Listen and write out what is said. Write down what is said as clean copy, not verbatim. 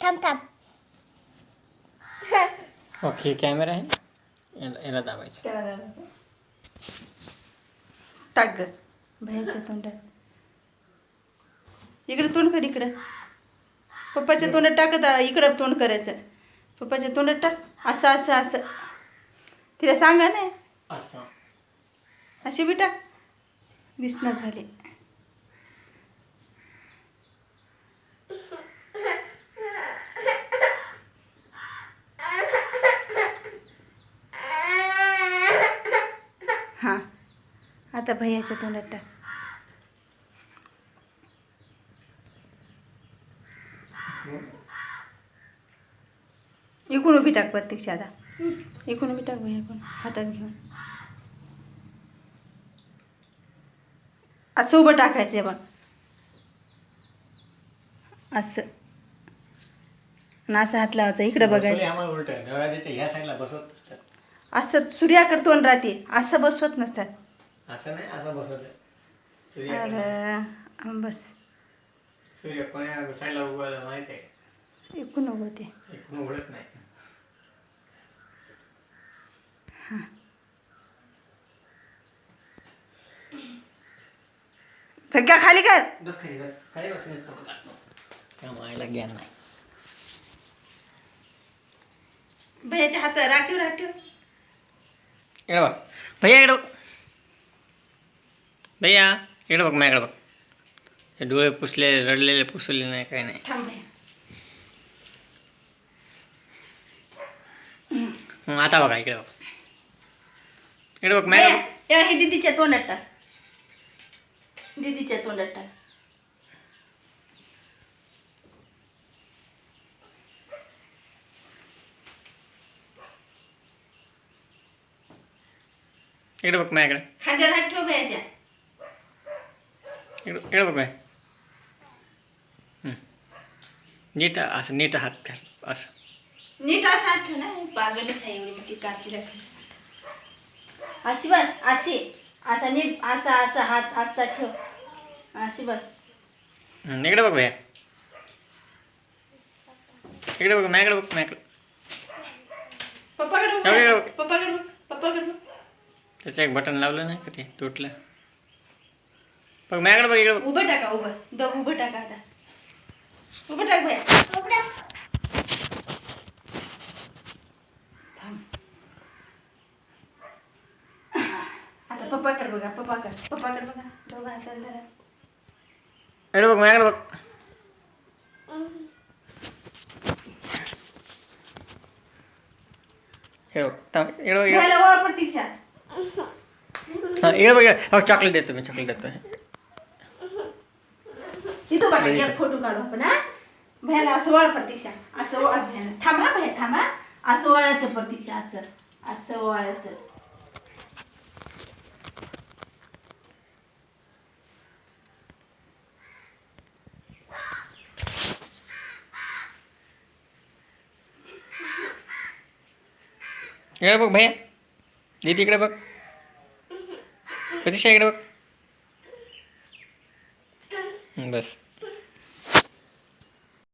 थांब थांब. Okay camera आहे याला दाबायचं. त्याला दाबायचं. टाक ग भैयाच्या तोंडात. इकडे तोंड कर इकडं. पप्पाच्या तोंडात टाकत इकडं तोंड करायचं. पप्पाच्या तोंडात टाक. असं असं असं. तिला सांगा ना असं अशी बी टाक. दिसणार झाले. हां आता भैयाच्या तोंडात टाक. इकडून उभी टाक प्रत्यक्ष आता. इकडून उभी टाक भैया इकडून हातात घेऊन. असं उभं टाकायचं आहे बघ. असं आणि असं हात लावायचा. इकडं बघायचं. आम्हाला उलट ह्या साईडला बसवत असतात. असं सूर्याकडे तोंड राहते. असं बसवत नसतात. असं नाही असं बसवत. अरे बस सूर्य कोण्या साईडला उभं माहिती आहे. इकडून उभं ते. इकडून उघडत नाही. सगळ्या खाली कर. बस खाली बस खाली बस. मी फोटो काढतो. त्या मायला ज्ञान नाही. भैयाच्या हात राखीव राखीव. इकडे बघ भैया. इकडे बघ भैया. इकडे बघ माझ्याकडे बघ. हे डोळे पुसले रडलेले पुसले नाही काही नाही. थांब भैया. आता बघा इकडे बघ. इकडे बघ माझ्याकडे बघ. भैया, हे दीदीच्या तोंडात टाक. दीदीच्या तोंडात टाक. इकडे बघ माझ्याकडे. खांद्यावर हात ठेव भैयाच्या. इकडे बघ बाय. नीट असं नीट हात घाल असं. नीट असं हात ठेव ना. पागलच आहे एवढी मोठी काकीला कसं. अशी बस अशी. असा नीट असा असा हात असा ठेव. अशी बस. इकडे बघ भैया. इकडे बघ माझ्याकडे बघ माझ्याकडे. पप्पाकडे बघ. इकडे बघ. पप्पाकडे बघ. पप्पाकडे बघ. त्याचं एक बटन लावलं नाही का ते तुटलं. बघ माझ्याकडे बघ. इकडे बघ. उभं टाका उभं. उभं टाका आता. उभं टाक भैया. थांब. आता पप्पाकडे बघा. पप्पाकडे बघा. दोघं हाताला धरा. इकडे बघ माझ्याकडे बघ. इकडे बघ. इकडे बघ. भैयाला ओळ प्रतीक्षा. हां इकडे बघ. हो चॉकलेट देतो मी. चॉकलेट देतो. इथं बघा एक फोटो काढू आपण. हा भैयाला असं ओळ प्रतीक्षा. असं ओळ भैयाला. थांबा भैया थांबा. असं ओळायचं प्रतीक्षा. असं असं ओळायचं. इकडे बघ भैया. दीदी इकडे बघ. प्रतीक्षा इकडे बघ. बस